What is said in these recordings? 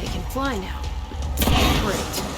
They can fly now. Great.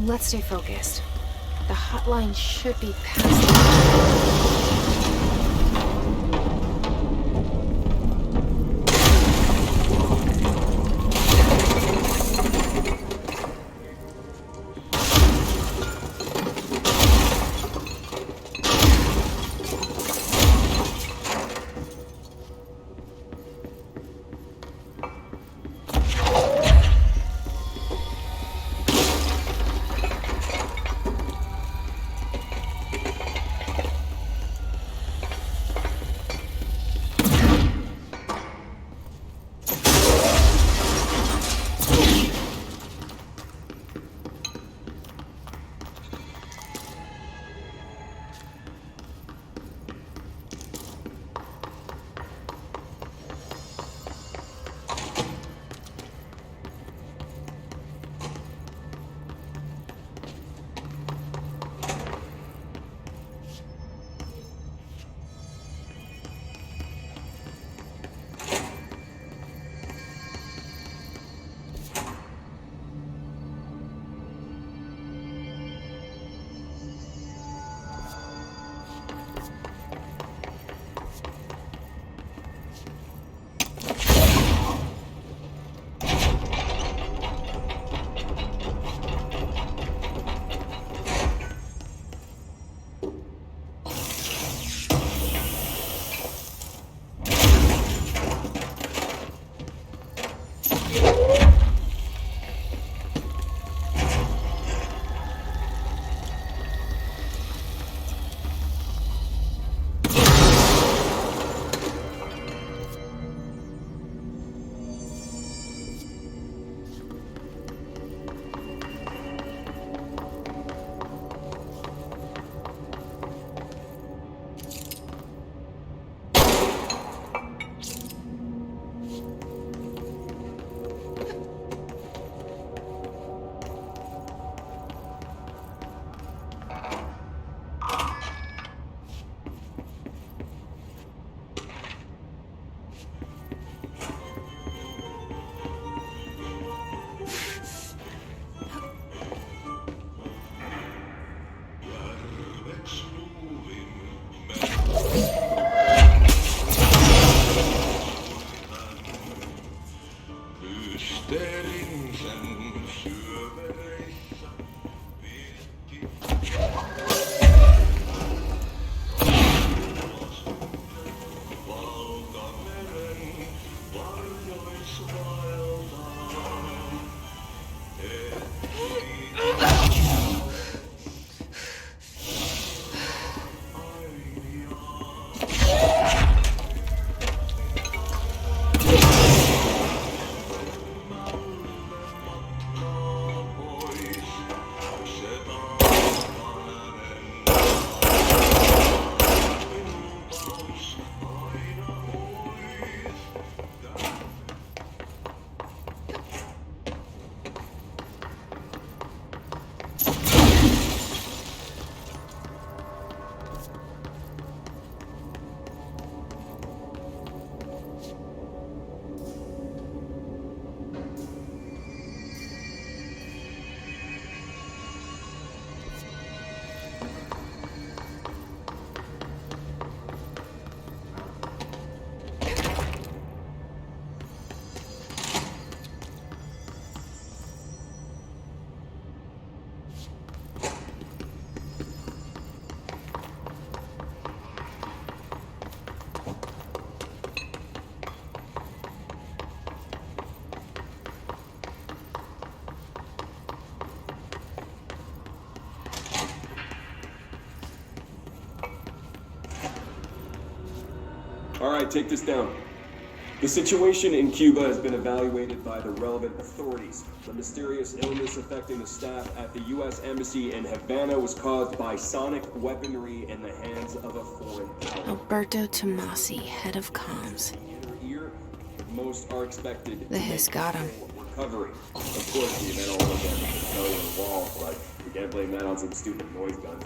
Let's stay focused. The hotline should be past. All right, take this down. The situation in Cuba has been evaluated by the relevant authorities. The mysterious illness affecting the staff at the U.S. Embassy in Havana was caused by sonic weaponry in the hands of a foreign power. Alberto Tomasi, head of comms. Ear, most are expected The hiss got him. Recovery. Of course, the event all went down to the belly of the wall, but we can't blame that on some stupid noise gun.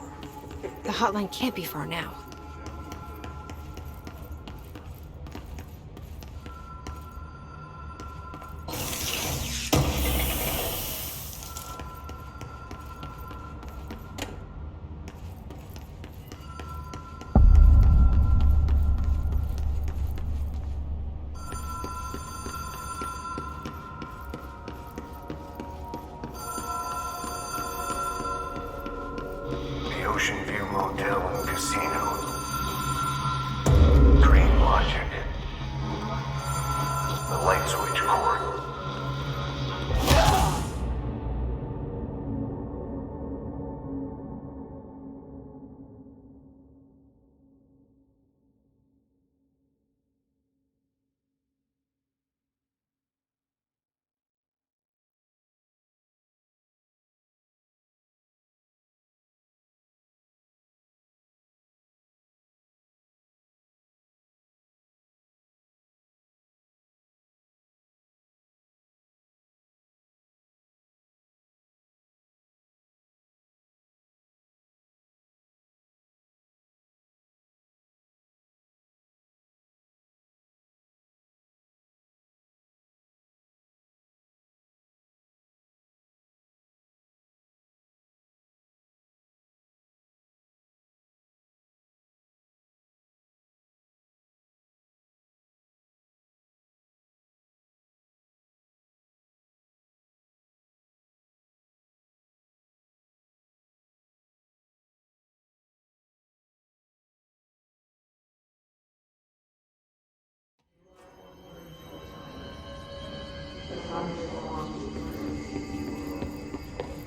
The hotline can't be far now. Ocean View Motel and Casino. Dream Logic. The light switch cord.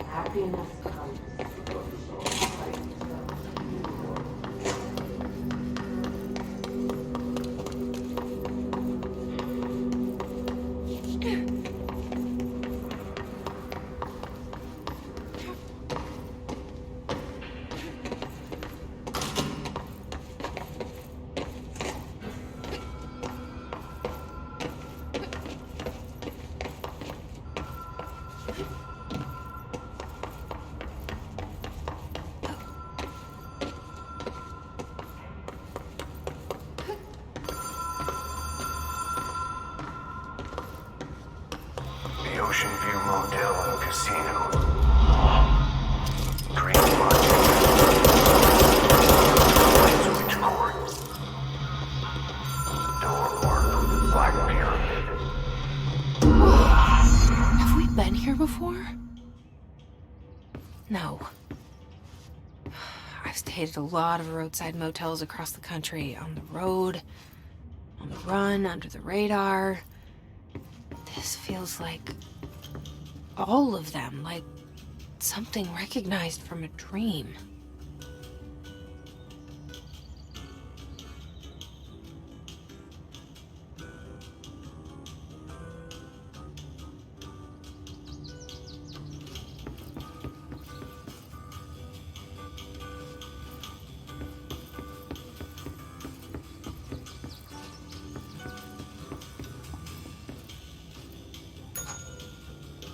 Happiness comes. The Ocean View Motel and Casino. Dream Logic. Light switch cord. Door marked with the Black Pyramid. Have we been here before? No. I've stayed at a lot of roadside motels across the country, on the road, on the run, under the radar. This feels like all of them, like something recognized from a dream.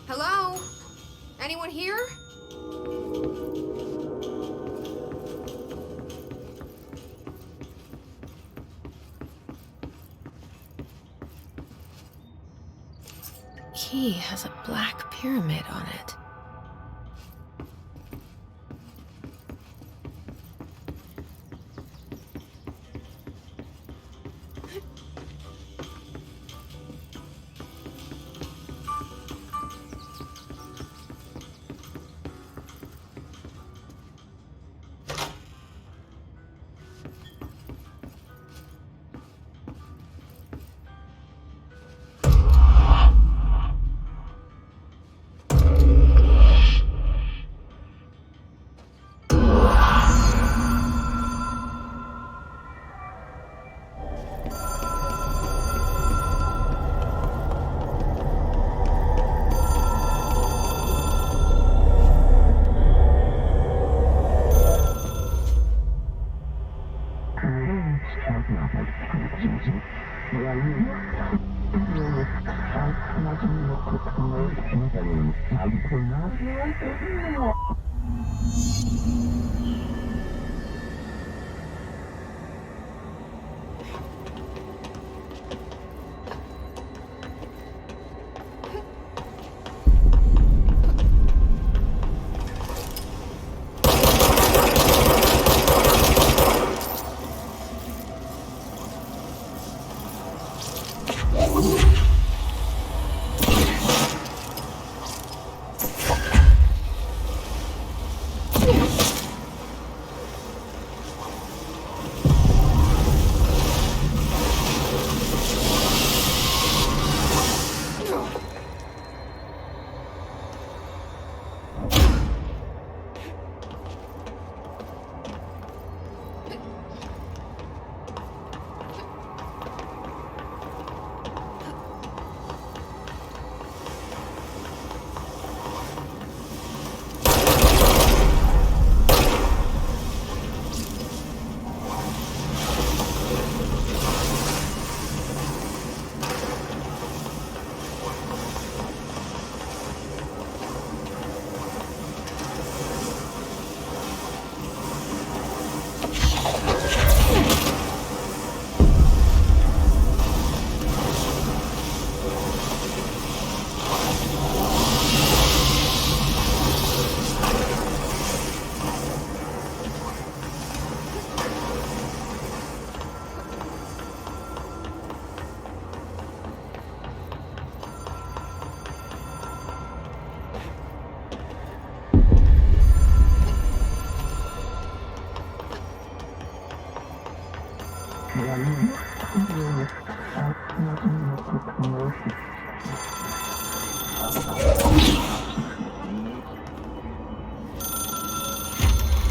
Hello? Anyone here? The key has a black pyramid on it.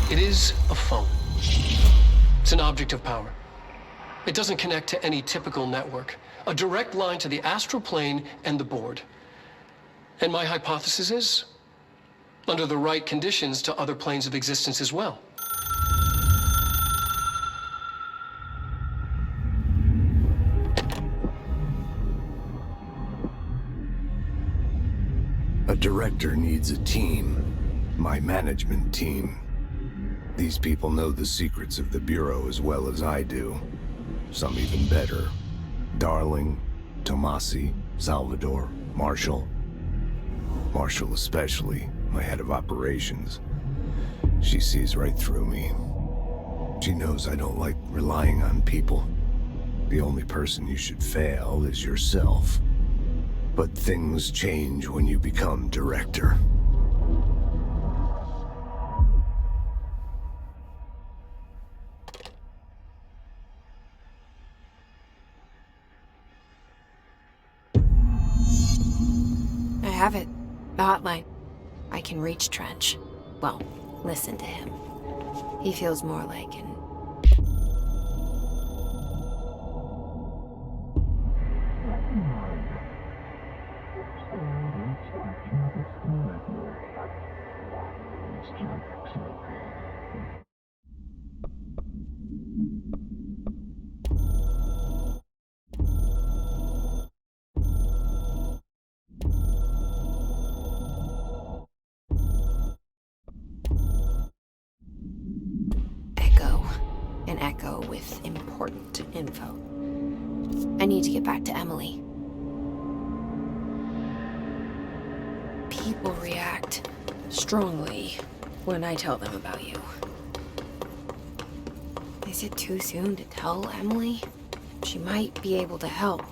It is a phone. It's an object of power. It doesn't connect to any typical network. A direct line to the astral plane and the board. And my hypothesis is, under the right conditions, to other planes of existence as well. A director needs a team. My management team. These people know the secrets of the Bureau as well as I do. Some even better. Darling, Tomasi, Salvador, Marshall. Marshall especially, my head of operations. She sees right through me. She knows I don't like relying on people. The only person you should fail is yourself. But things change when you become director. I have it. The hotline. I can reach Trench. Well, listen to him. He feels more like an... An echo with important info. I need to get back to Emily. People react strongly when I tell them about you. Is it too soon to tell Emily? She might be able to help.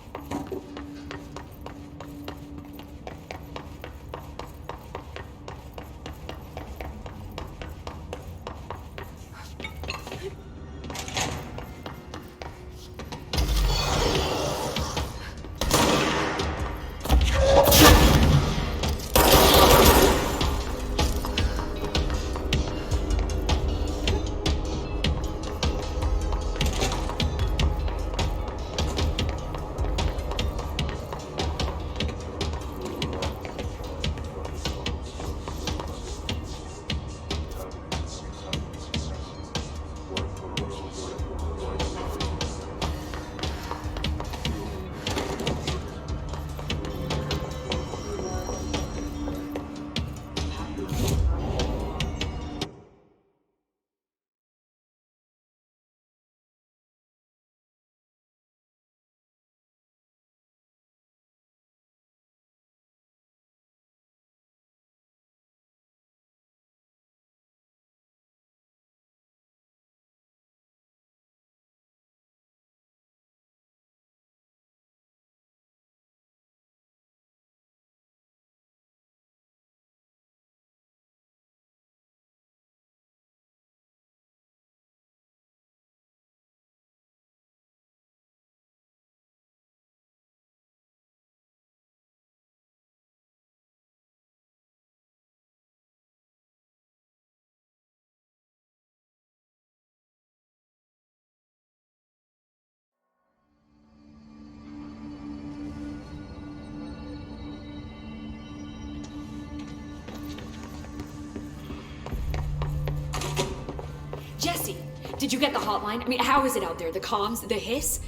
Did you get the hotline? I mean, how is it out there? The comms? The hiss?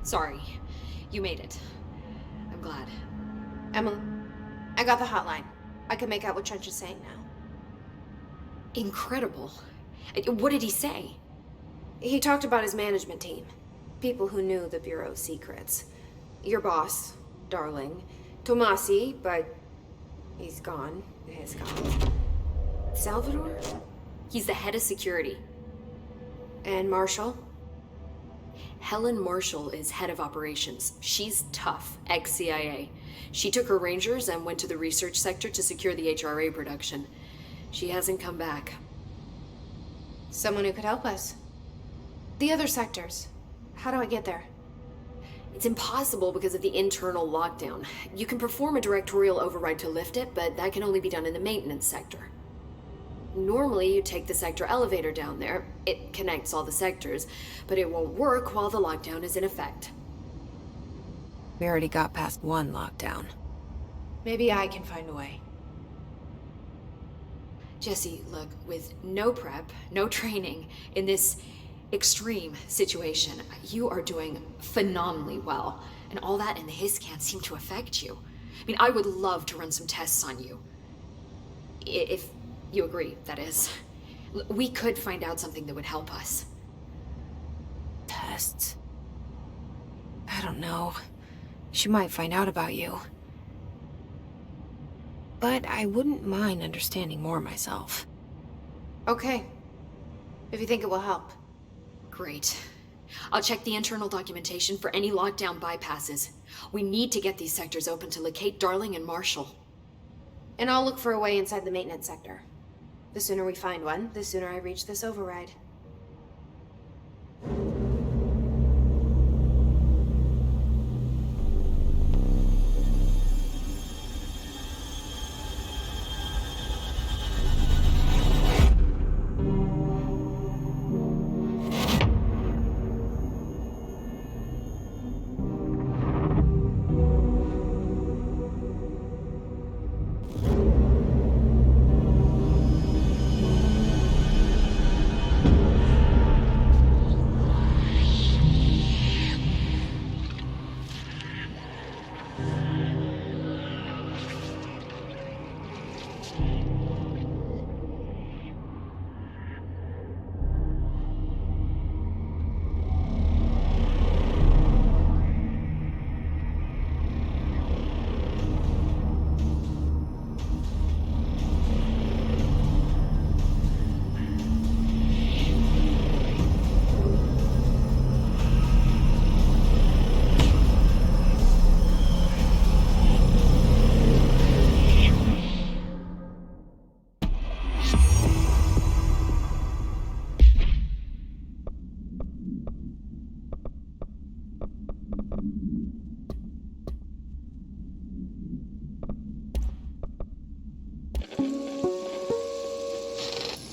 Sorry. You made it. I'm glad. Emily, I got the hotline. I can make out what Trench is saying now. Incredible. What did he say? He talked about his management team. People who knew the Bureau's secrets. Your boss, Darling. Tomasi, but he's gone. He's gone. Salvador? He's the head of security. And Marshall? Helen Marshall is head of operations. She's tough, ex-CIA. She took her Rangers and went to the research sector to secure the HRA production. She hasn't come back. Someone who could help us. The other sectors. How do I get there? It's impossible because of the internal lockdown. You can perform a directorial override to lift it, but that can only be done in the maintenance sector. Normally, you take the sector elevator down there. It connects all the sectors, but it won't work while the lockdown is in effect. We already got past one lockdown. Maybe I can find a way. Jesse, look, with no prep, no training, in this extreme situation, you are doing phenomenally well. And all that and the hiss can't seem to affect you. I mean, I would love to run some tests on you. If you agree, that is. We could find out something that would help us. Tests? I don't know. She might find out about you. But I wouldn't mind understanding more myself. Okay. If you think it will help. Great. I'll check the internal documentation for any lockdown bypasses. We need to get these sectors open to locate Darling and Marshall. And I'll look for a way inside the maintenance sector. The sooner we find one, the sooner I reach this override.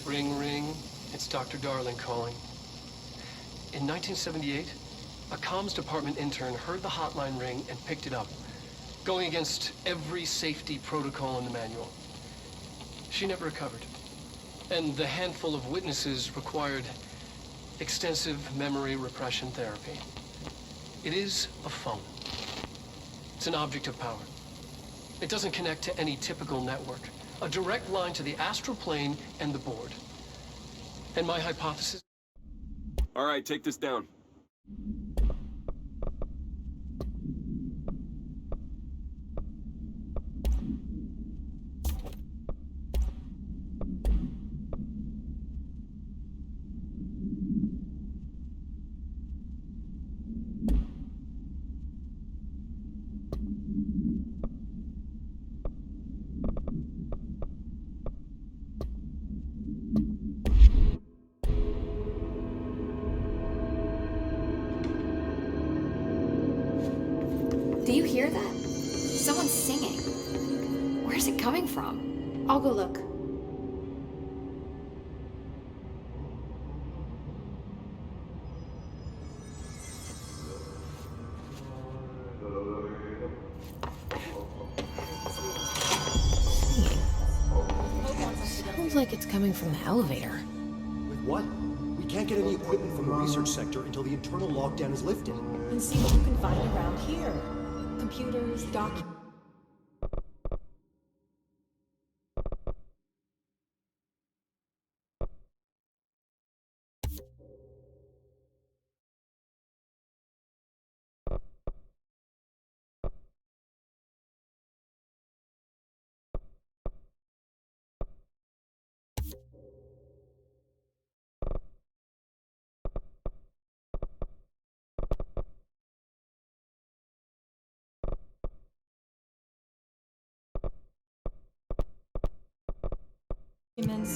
Ring, ring. It's Dr. Darling calling. In 1978, a comms department intern heard the hotline ring and picked it up, going against every safety protocol in the manual. She never recovered. And the handful of witnesses required extensive memory repression therapy. It is a phone. It's an object of power. It doesn't connect to any typical network. A direct line to the astral plane and the board. And my hypothesis... All right, take this down. Do you hear that? Someone's singing. Where's it coming from? I'll go look. Sounds like it's coming from the elevator. With what? We can't get any equipment from the research sector until the internal lockdown is lifted. And see what you can find around here. Computers, documents.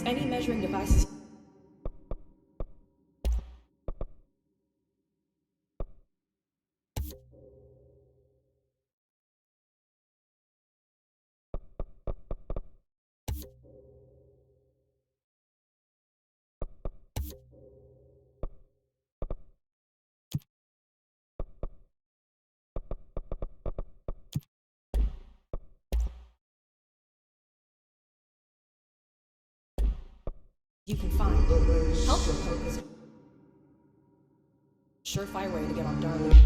Any measuring devices. You can find. Help report is a surefire way to get on Darling.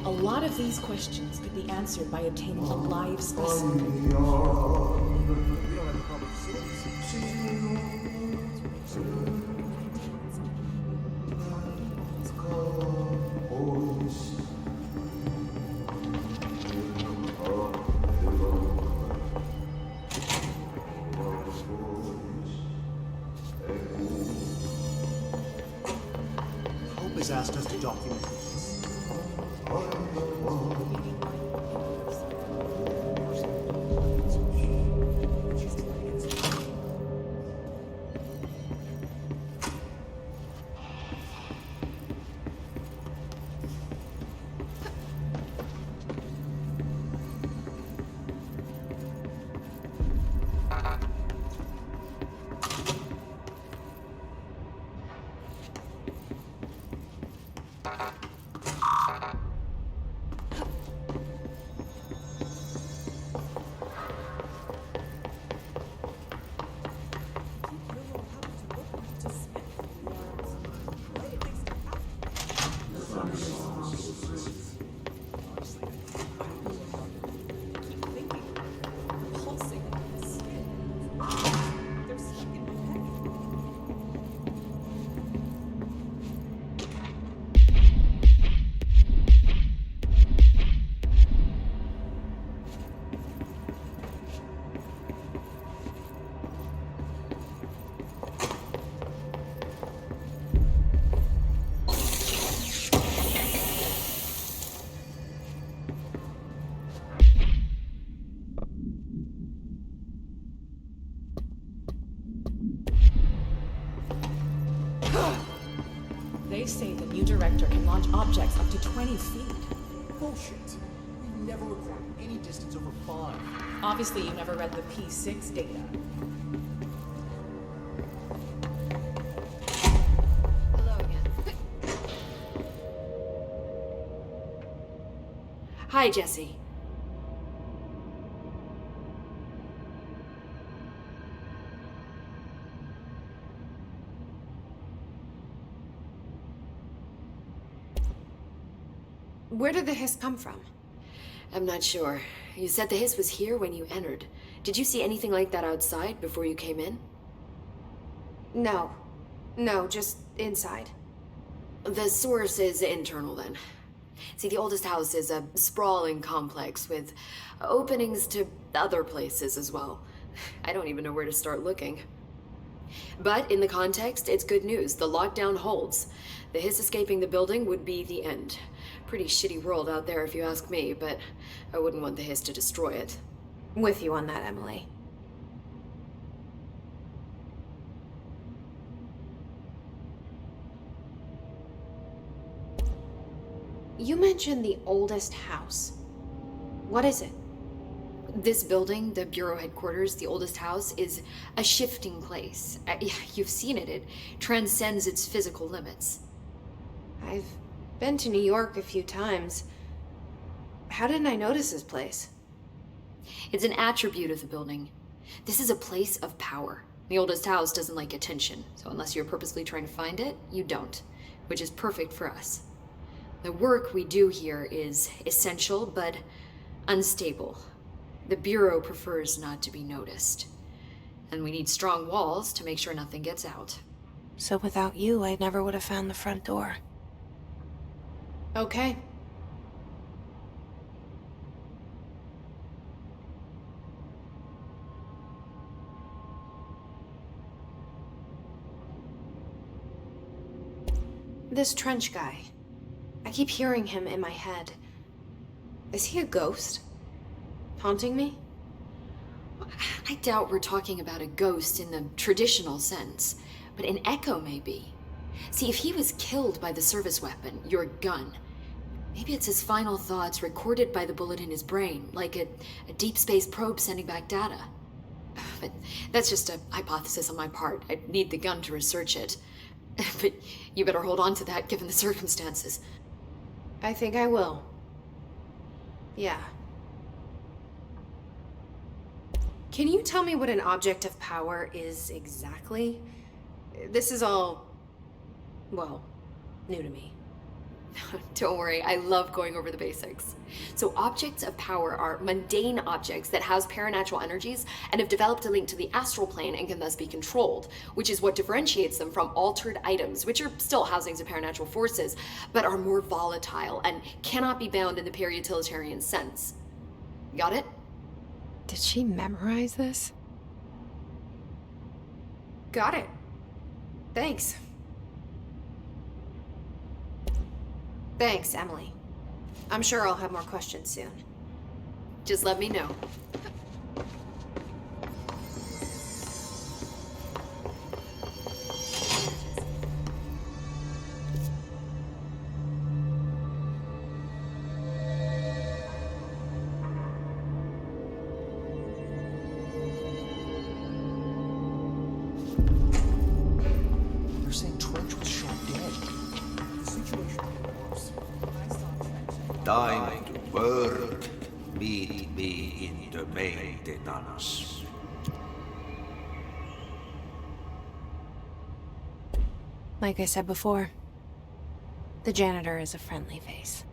A lot of these questions could be answered by obtaining a live specimen. Hope has asked us to document this. launch objects up to 20 feet. Bullshit. We've never recorded any distance over 5. Obviously, you never read the P6 data. Hello again. Hi, Jesse. Where did the hiss come from? I'm not sure. You said the hiss was here when you entered. Did you see anything like that outside before you came in? No. No, just inside. The source is internal then. See, the oldest house is a sprawling complex with openings to other places as well. I don't even know where to start looking. But in the context, it's good news. The lockdown holds. The hiss escaping the building would be the end. Pretty shitty world out there if you ask me, but I wouldn't want the hiss to destroy it. With you on that, Emily. You mentioned the oldest house. What is it? This building, the Bureau headquarters, the oldest house, is a shifting place. You've seen it. It transcends its physical limits. I've been to New York a few times. How didn't I notice this place? It's an attribute of the building. This is a place of power. The oldest house doesn't like attention, so unless you're purposely trying to find it, you don't, which is perfect for us. The work we do here is essential, but unstable. The Bureau prefers not to be noticed. And we need strong walls to make sure nothing gets out. So without you, I never would have found the front door. Okay. This Trench guy. I keep hearing him in my head. Is he a ghost? Haunting me? I doubt we're talking about a ghost in the traditional sense, but an echo maybe. See, if he was killed by the service weapon, your gun, maybe it's his final thoughts recorded by the bullet in his brain, like a deep space probe sending back data. But that's just a hypothesis on my part. I need the gun to research it. But you better hold on to that given the circumstances. I think I will. Yeah. Can you tell me what an object of power is exactly? This is all, well, new to me. Don't worry, I love going over the basics. So objects of power are mundane objects that house paranatural energies and have developed a link to the astral plane and can thus be controlled, which is what differentiates them from altered items, which are still housings of paranatural forces, but are more volatile and cannot be bound in the peri-utilitarian sense. Got it? Did she memorize this? Got it. Thanks. Thanks, Emily. I'm sure I'll have more questions soon. Just let me know. They're saying Trench was shot dead. The situation got worse. Time to work. Meet me in the maintenance. Like I said before, the janitor is a friendly face.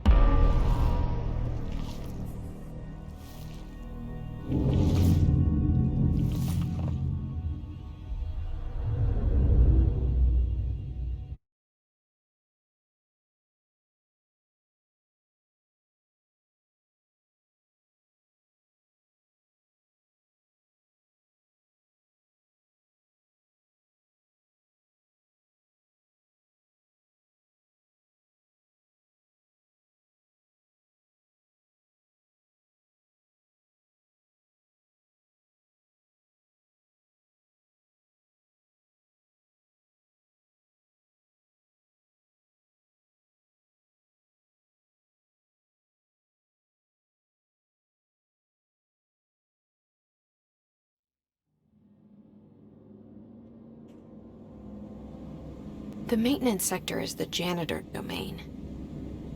The maintenance sector is the janitor domain.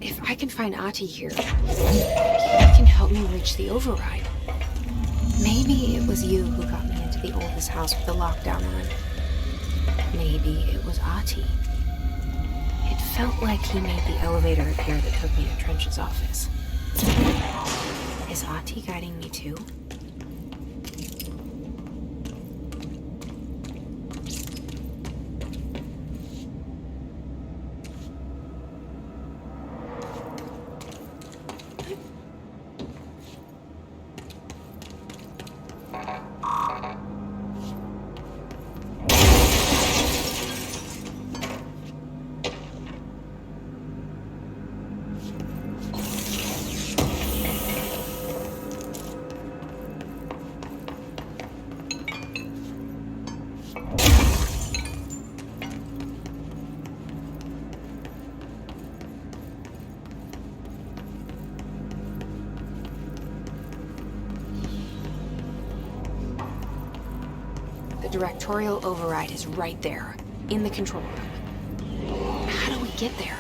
If I can find Ahti here, he can help me reach the override. Maybe it was you who got me into the oldest house with the lockdown on. Maybe it was Ahti. It felt like he made the elevator appear that took me to Trench's office. Is Ahti guiding me too? The directorial override is right there, in the control room. How do we get there?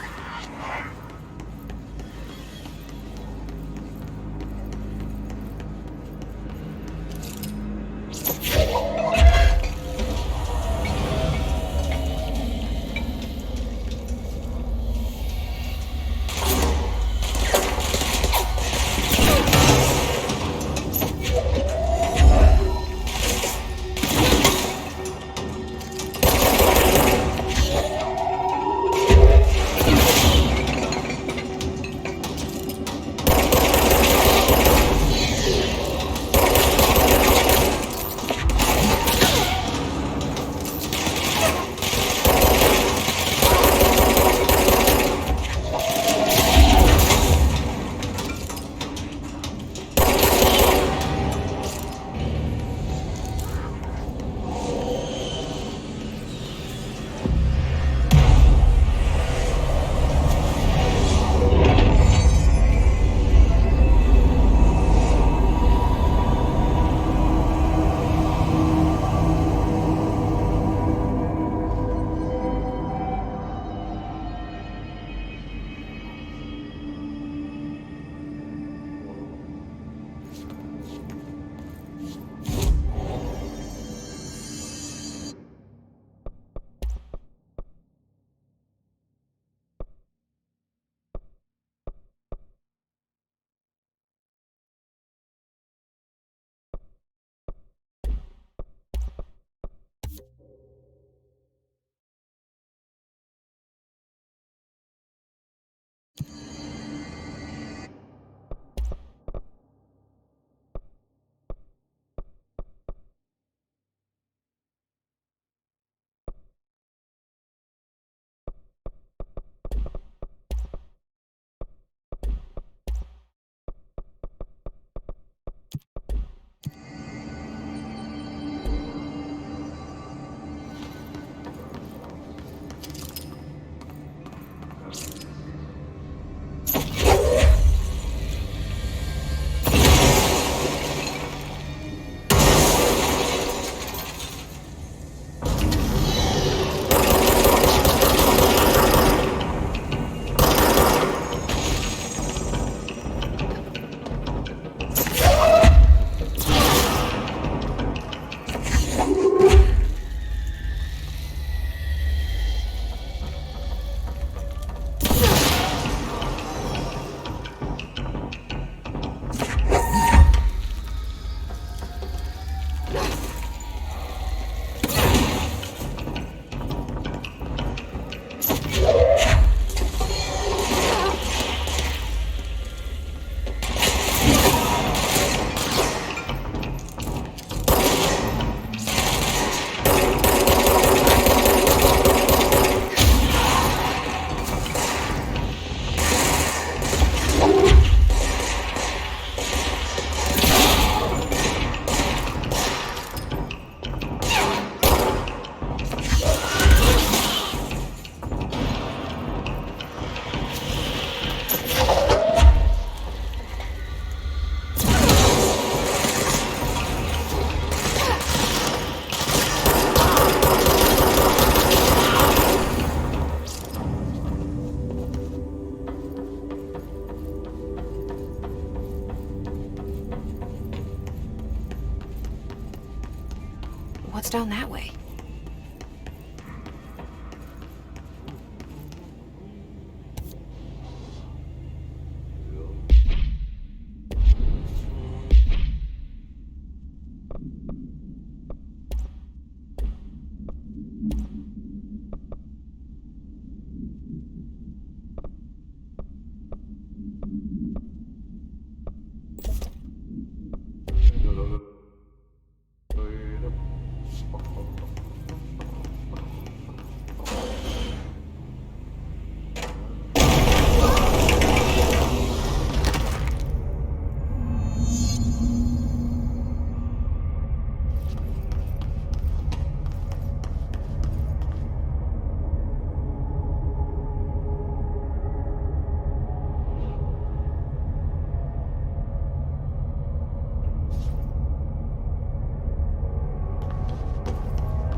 What's down that way?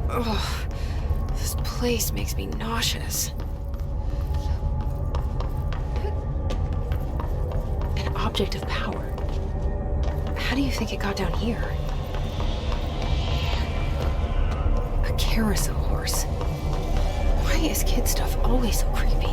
Ugh, this place makes me nauseous. An object of power. How do you think it got down here? A carousel horse. Why is kid stuff always so creepy?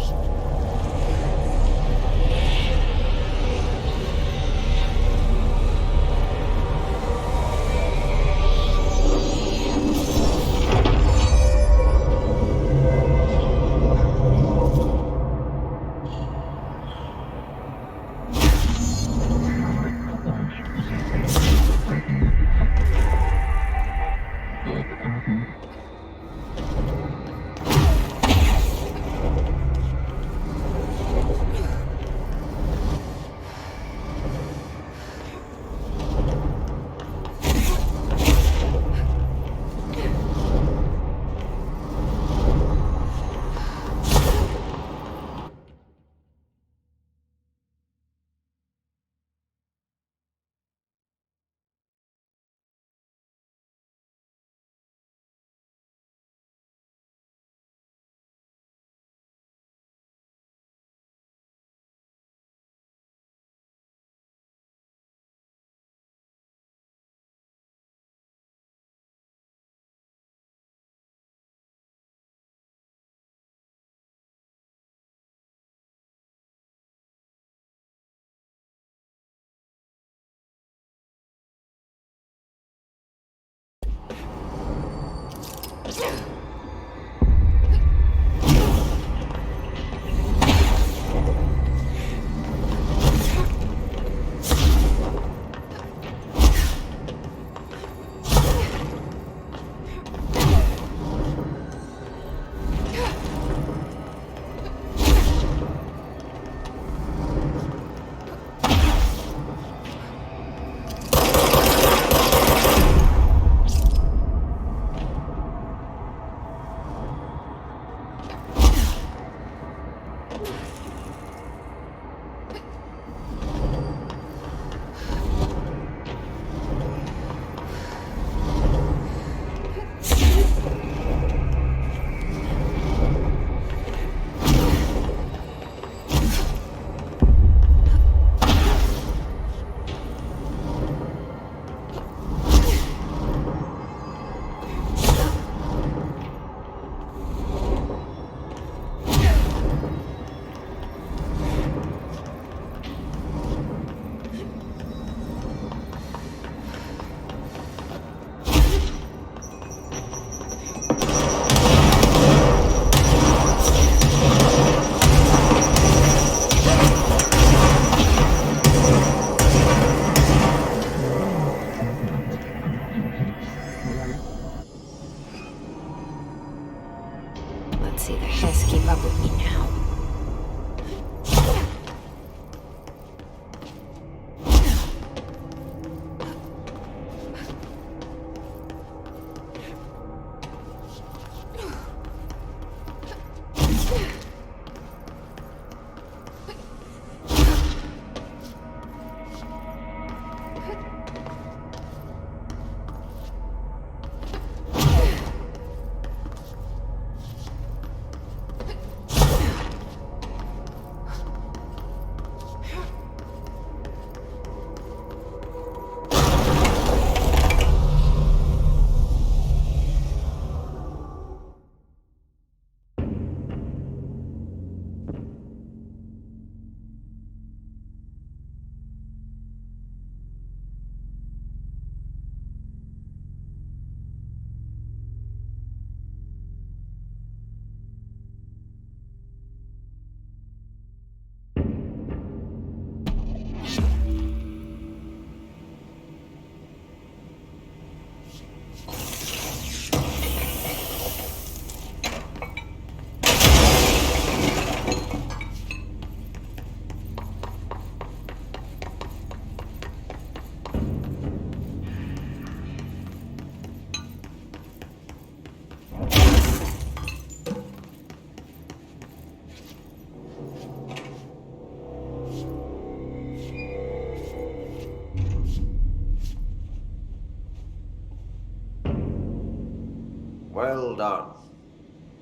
Well done.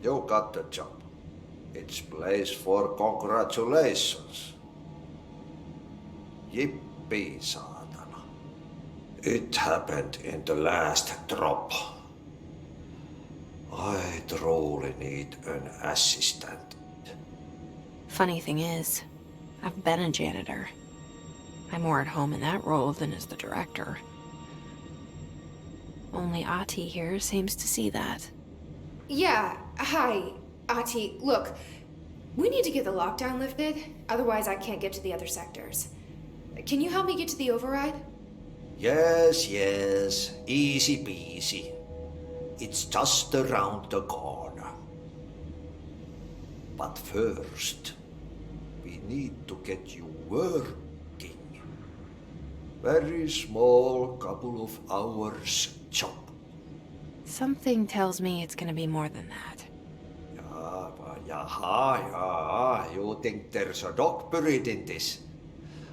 You got the job. It's place for congratulations. Yippee, saatana. It happened in the last drop. I truly need an assistant. Funny thing is, I've been a janitor. I'm more at home in that role than as the director. Only Ahti here seems to see that. Yeah, hi, Ahti. Look, we need to get the lockdown lifted, otherwise I can't get to the other sectors. Can you help me get to the override? Yes, easy peasy. It's just around the corner. But first, we need to get you working. Very small, couple of hours job. Something tells me it's gonna be more than that. Yeah. You think there's a dog buried in this?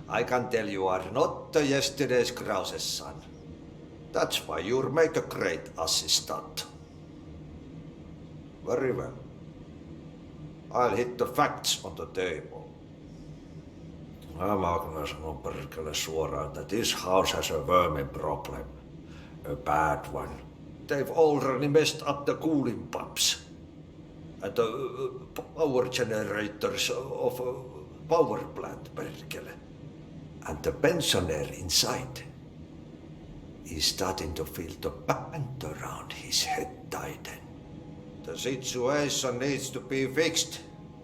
I can tell you are not the yesterday's Krause's son. That's why you'll make a great assistant. Very well. I'll hit the facts on the table. Mä kyllä sanon perkele suoraan, että this house has a vermin problem. A bad one. They've already messed up the cooling pumps. And the power generators of a power plant, perkele. And the pensioner inside is starting to feel the band around his head tighten. The situation needs to be fixed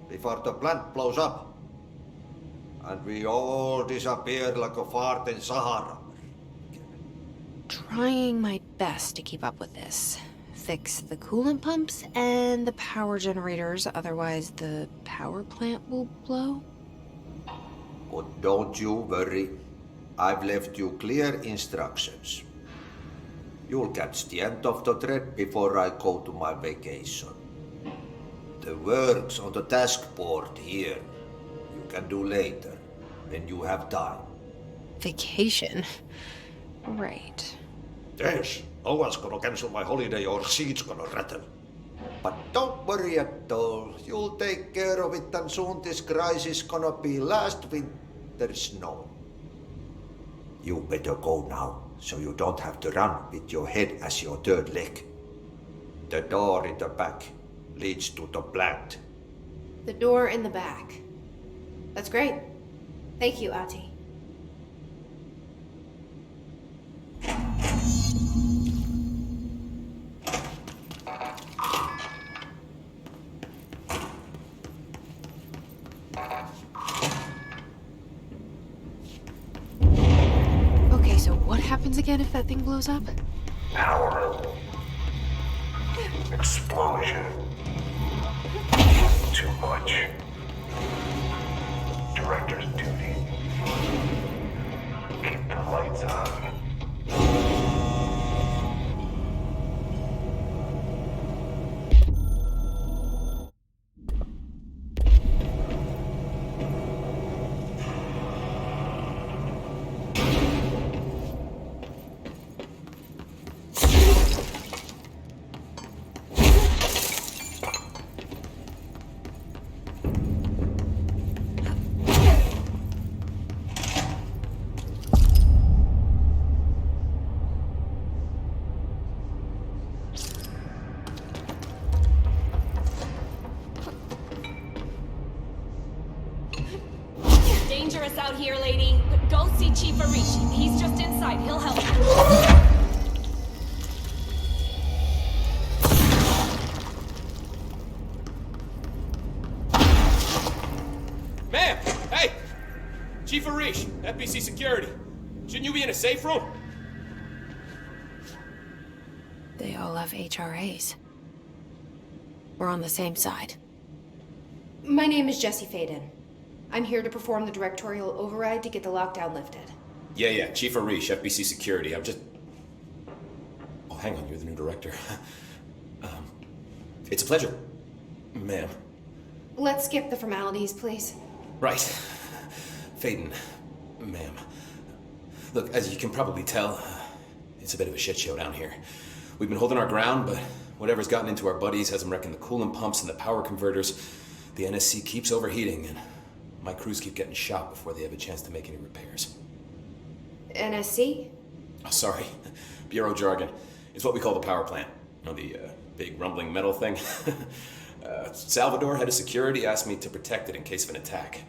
before the plant blows up. And we all disappear like a fart in Sahara. Trying my best to keep up with this. Fix the coolant pumps and the power generators, otherwise the power plant will blow. But don't you worry. I've left you clear instructions. You'll catch the end of the thread before I go to my vacation. The work's on the task board here. You can do later, when you have time. Vacation? Right. Yes, no one's gonna cancel my holiday or seat's gonna rattle. But don't worry at all. You'll take care of it and soon this crisis gonna be last winter's snow. You better go now, so you don't have to run with your head as your third leg. The door in the back leads to the plant. The door in the back. That's great. Thank you, Ahti. Okay, so what happens again if that thing blows up? Power. Explosion. Too much. Director's duty. Keep the lights on. Dangerous out here, lady. Go see Chief Arish. He's just inside. He'll help you. Ma'am! Hey! Chief Arish, FBC Security. Shouldn't you be in a safe room? They all have HRAs. We're on the same side. My name is Jesse Faden. I'm here to perform the directorial override to get the lockdown lifted. Yeah, Chief Arish, FBC Security. I'm just... Oh, hang on, you're the new director. It's a pleasure, ma'am. Let's skip the formalities, please. Right. Faden, ma'am. Look, as you can probably tell, it's a bit of a shit show down here. We've been holding our ground, but Whatever's gotten into our buddies has them wrecking the coolant pumps and the power converters. The NSC keeps overheating, and my crews keep getting shot before they have a chance to make any repairs. NSC? Oh, sorry. Bureau jargon. It's what we call the power plant. You know, the big rumbling metal thing? Salvador, head of security, asked me to protect it in case of an attack.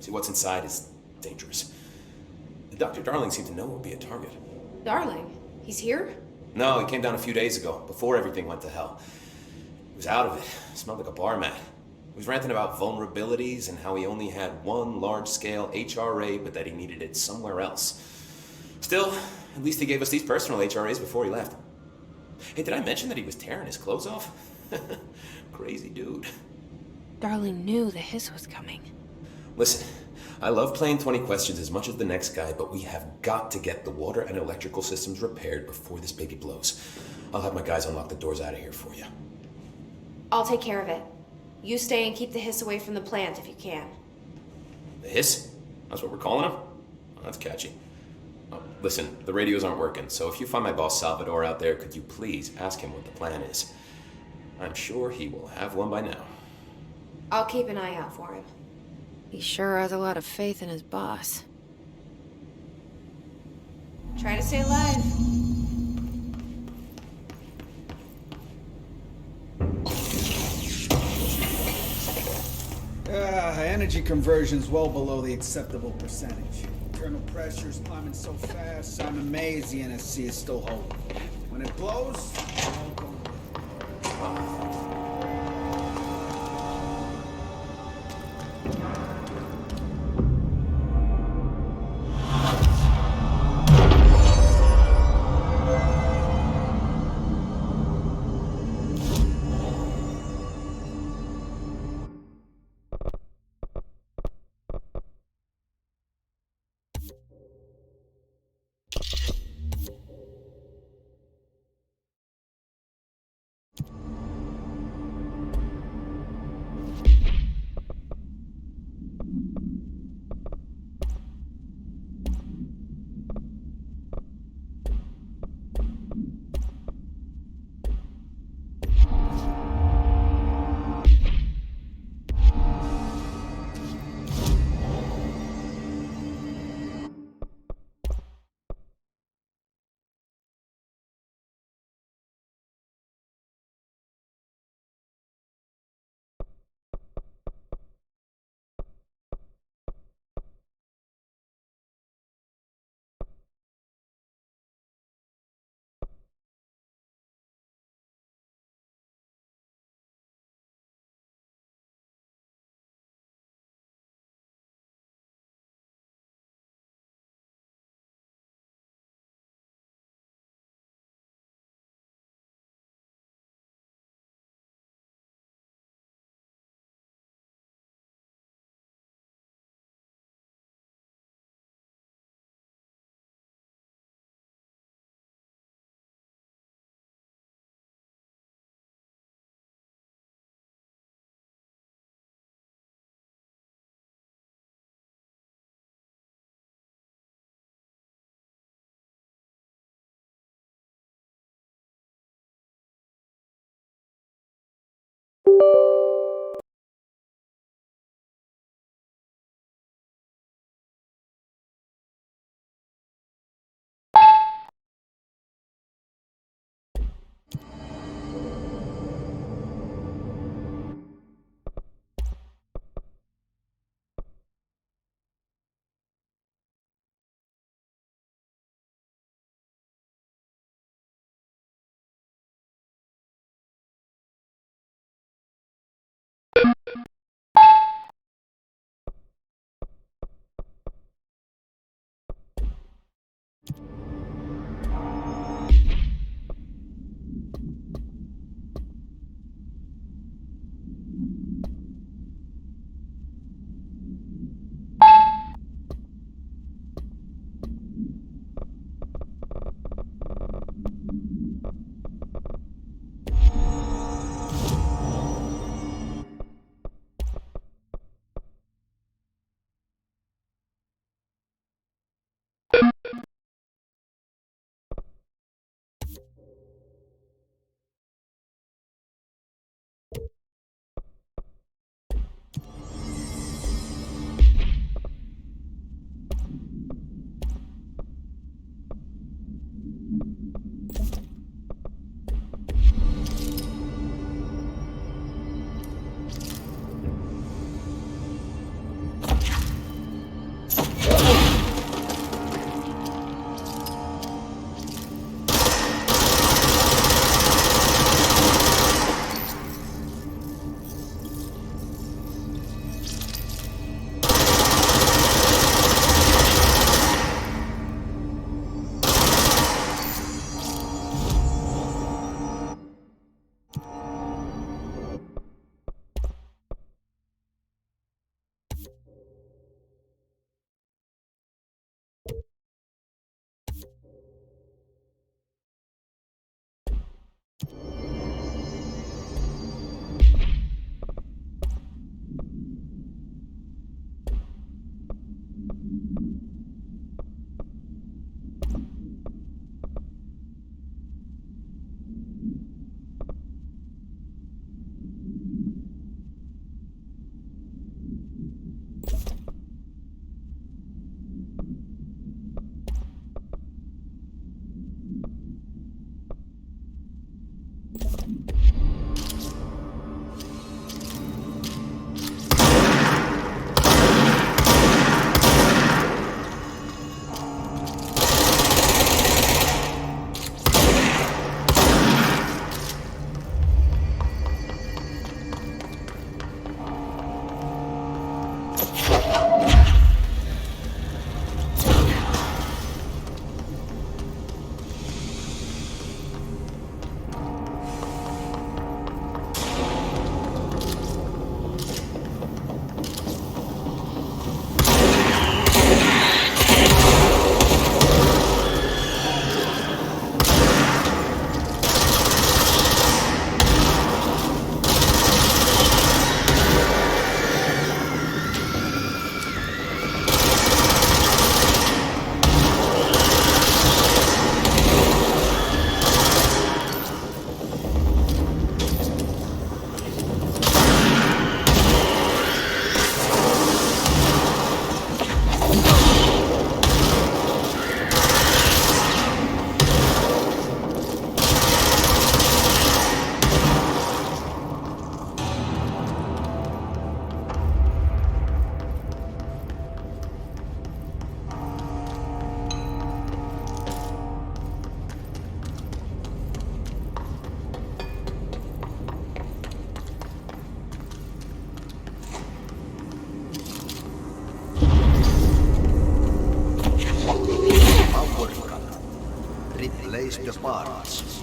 See, what's inside is dangerous. Dr. Darling seemed to know it would be a target. Darling? He's here? No, he came down a few days ago, before everything went to hell. He was out of it. Smelled like a bar mat. He was ranting about vulnerabilities and how he only had one large-scale HRA, but that he needed it somewhere else. Still, at least he gave us these personal HRAs before he left. Hey, did I mention that he was tearing his clothes off? Crazy dude. Darling knew the hiss was coming. Listen, I love playing 20 questions as much as the next guy, but we have got to get the water and electrical systems repaired before this baby blows. I'll have my guys unlock the doors out of here for you. I'll take care of it. You stay and keep the hiss away from the plant if you can. The hiss? That's what we're calling him? Oh, that's catchy. Oh, listen, the radios aren't working, so if you find my boss Salvador out there, could you please ask him what the plan is? I'm sure he will have one by now. I'll keep an eye out for him. He sure has a lot of faith in his boss. Try to stay alive. Energy conversion's well below the acceptable percentage. Internal pressure's climbing so fast, I'm amazed the NSC is still holding. When it blows, we're all going. replace the parts.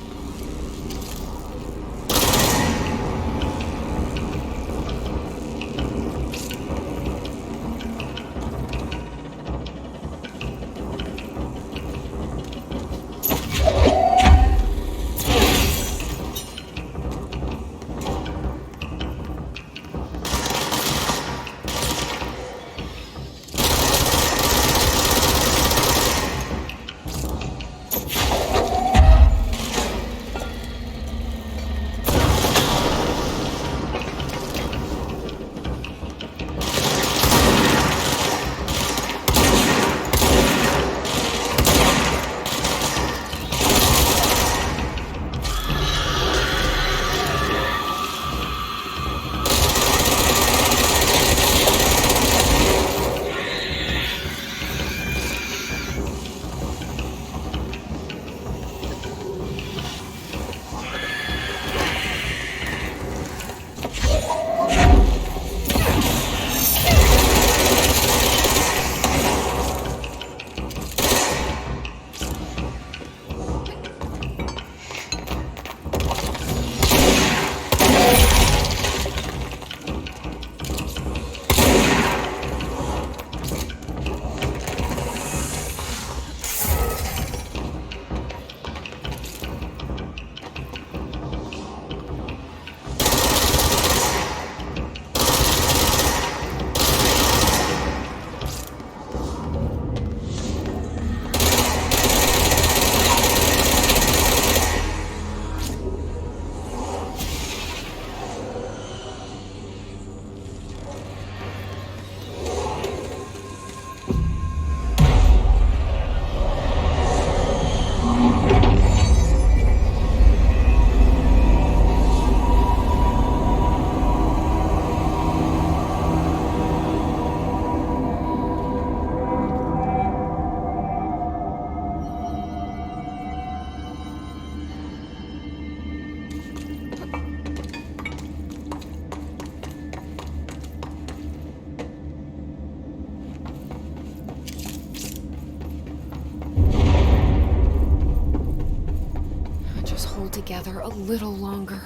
Together a little longer.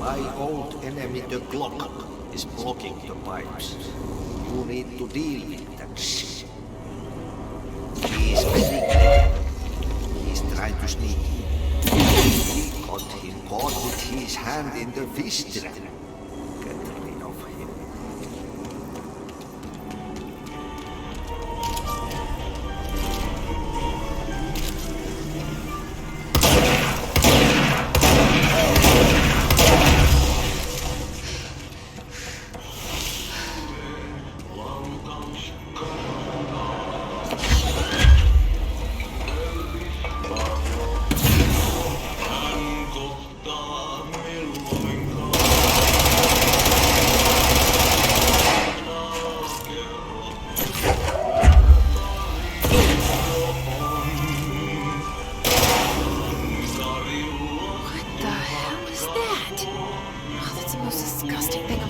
My old enemy, the Glock, is blocking the pipes. You need to deal with that shit. He is very clever. He's trying to sneak in. We got him caught with his hand in the fist trap. Get rid of him. What the hell is that? Oh, that's the most disgusting thing